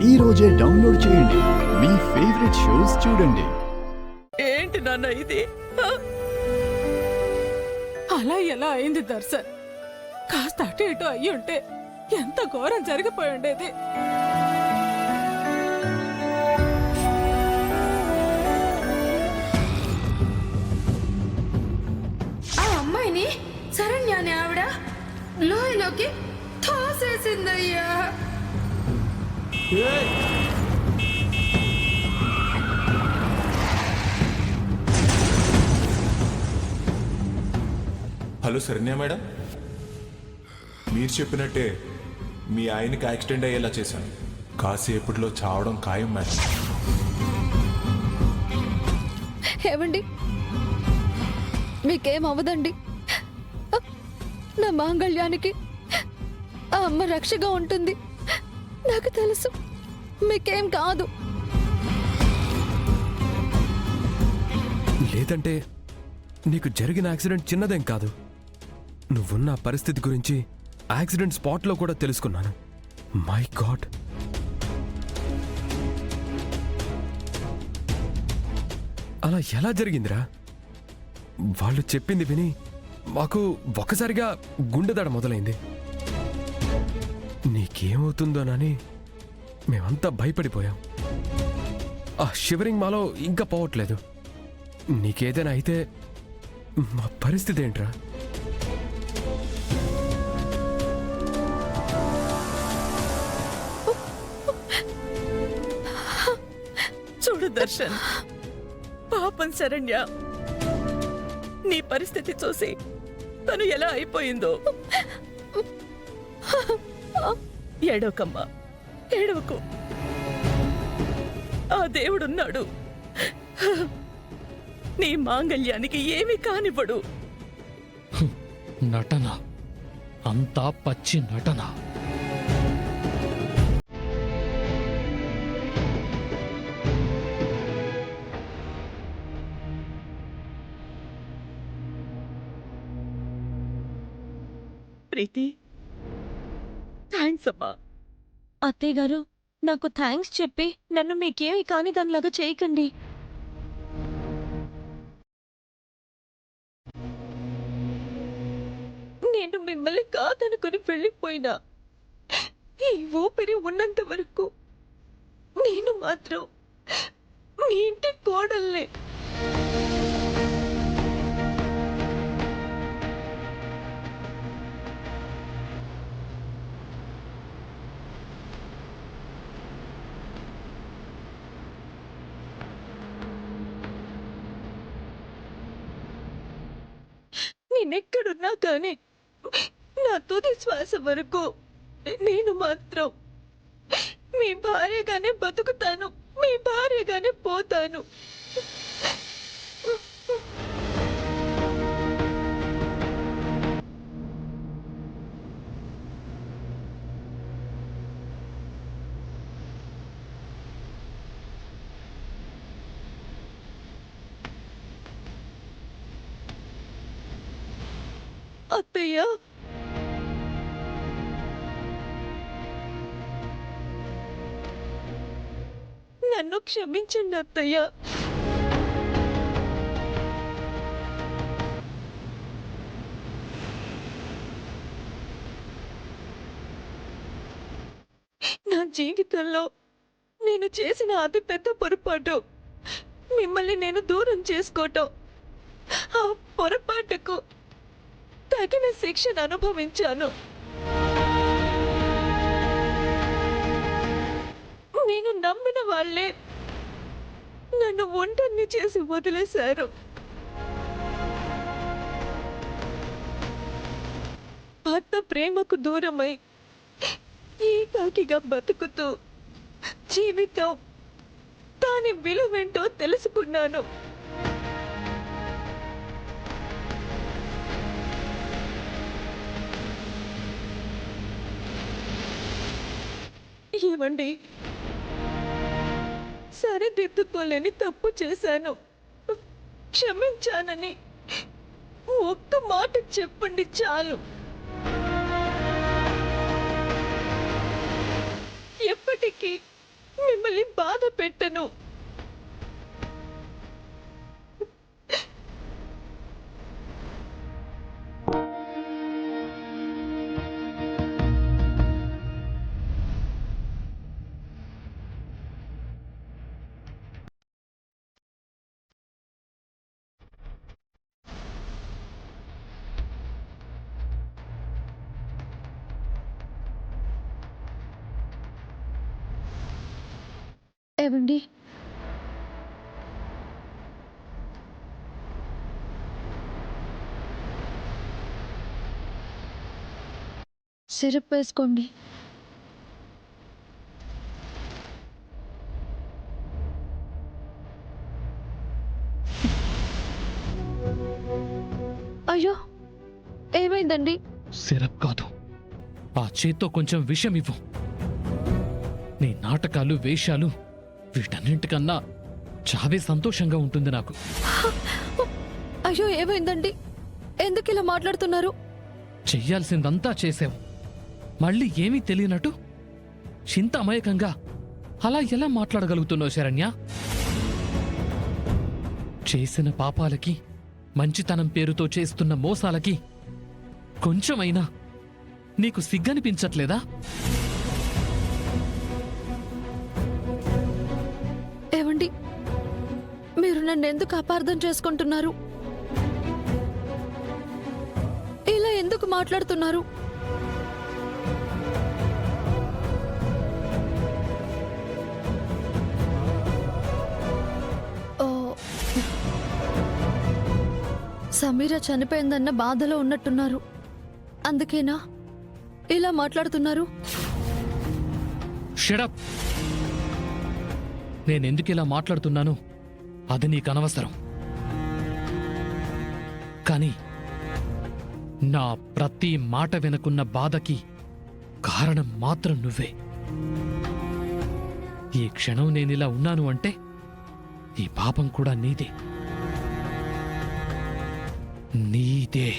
ఈ రోజే డౌన్లోడ్ చేయండి. మీ ఫేవరెట్ షోస్ చూడండి. ఏంటి నాన్న ఇది? అలా ఎలా అయింది దర్శన్? కాస్త అటు ఇటు అయ్యి ఉంటే ఎంత ఘోరం జరిగిపోయి ఉండేది. ఆ అమ్మాయిని శరణ్యాని ఆవిడ లోయలోకి తోసేసిందయ్యా. హలో శరణ్య మేడం, మీరు చెప్పినట్టే మీ ఆయనకి యాక్సిడెంట్ అయ్యేలా చేశాను. కాసేపట్లో చావడం ఖాయం మేడం. ఏమండి, మీకేం అవ్వదండి. నా మాంగళ్యానికి ఆ అమ్మ రక్షగా ఉంటుంది. నాకు తెలుసు, మీకేం కాదు. లేదంటే నీకు జరిగిన యాక్సిడెంట్ చిన్నదేం కాదు. నువ్వున్న పరిస్థితి గురించి యాక్సిడెంట్ స్పాట్లో కూడా తెలుసుకున్నాను. మై గాడ్, అలా ఎలా జరిగిందిరా? వాళ్ళు చెప్పింది విని మాకు ఒక్కసారిగా గుండెదడ మొదలైంది. నీకేమవుతుందోనని మేమంతా భయపడిపోయాం. ఆ షివరింగ్ మాలో ఇంకా పోవట్లేదు. నీకేదైనా అయితే మా పరిస్థితి ఏంట్రా? చూడు దర్శన్, పాపం శరణ్య, నీ పరిస్థితి చూసి తను ఎలా అయిపోయిందో. ఏడవకమ్మా, ఏడవకు. ఆ దేవుడున్నాడు, నీ మాంగళ్యానికి ఏమీ కానివ్వడు. నటన, అంతా పచ్చి నటన. ప్రీతి, థ్యాంక్స్ అమ్మా. అత్తయ్య గారు, నాకు థ్యాంక్స్ చెప్పి నన్ను మీకేమి కాని దానిలాగా చేయకండి. నేను మిమ్మల్ని కాదనుకుని వెళ్ళిపోయినా ఈ ఊపిరి ఉన్నంత వరకు నేను మాత్రం మీ ఇంటి కోడల్నే. నేనెక్కడున్నా కానీ నా తుది శ్వాస వరకు నేను మాత్రం మీ భార్యగానే బతుకుతాను, మీ భార్యగానే పోతాను. అత్తయ్య, నన్ను క్షమించండి అత్తయ్య. నా జీవితంలో నేను చేసిన అతి పెద్ద పొరపాటు మిమ్మల్ని నేను దూరం చేసుకోవటం. ఆ పొరపాటుకు తగిన శిక్షను అనుభవించాను. నేను నమ్మిన వాళ్ళే నన్ను ఒంటరిని చేసి వదిలేశారు. భర్త ప్రేమకు దూరమై ఏకాకిగా బతుకుతూ జీవితం దాని విలువేంటో తెలుసుకున్నాను. ఏమండి, సరిదిద్దుకోలేని తప్పు చేశాను, క్షమించానని ఒక్క మాట చెప్పండి చాలు. ఎప్పటికీ మిమ్మల్ని బాధ పెట్టను. ఏవండి సిరప్ వేసుకోండి. అయ్యో ఏమైందండి? సిరప్ కాదు, ఆ చేత్తో కొంచెం విషం ఇవ్వు. నీ నాటకాలు, వేషాలు వీటన్నింటికన్నా చావే సంతోషంగా ఉంటుంది నాకు. అయ్యో ఏమైందండి? ఎందుకు ఇలా మాట్లాడుతున్నారు? చెయ్యాల్సిందంతా చేసావు, మళ్ళీ ఏమీ తెలియనట్టు చింత అమాయకంగా అలా ఎలా మాట్లాడగలుగుతున్నావు శరణ్య? చేసిన పాపాలకి, మంచితనం పేరుతో చేస్తున్న మోసాలకి కొంచెమైనా నీకు సిగ్గనిపించట్లేదా? ఏవండి మీరు నన్ను ఎందుకు అపార్థం చేసుకుంటున్నారు? ఇలా ఎందుకు మాట్లాడుతున్నారు? ఓ, సమీర చనిపోయిందన్న బాధలో ఉన్నట్టున్నారు. అందుకేనా ఇలా మాట్లాడుతున్నారు? షడప్! నేనెందుకు ఇలా మాట్లాడుతున్నాను అది నీకు అనవసరం. కానీ నా ప్రతి మాట వెనుకున్న బాధకి కారణం మాత్రం నువ్వే. ఈ క్షణం నేనిలా ఉన్నాను అంటే ఈ పాపం కూడా నీదే. నీదే.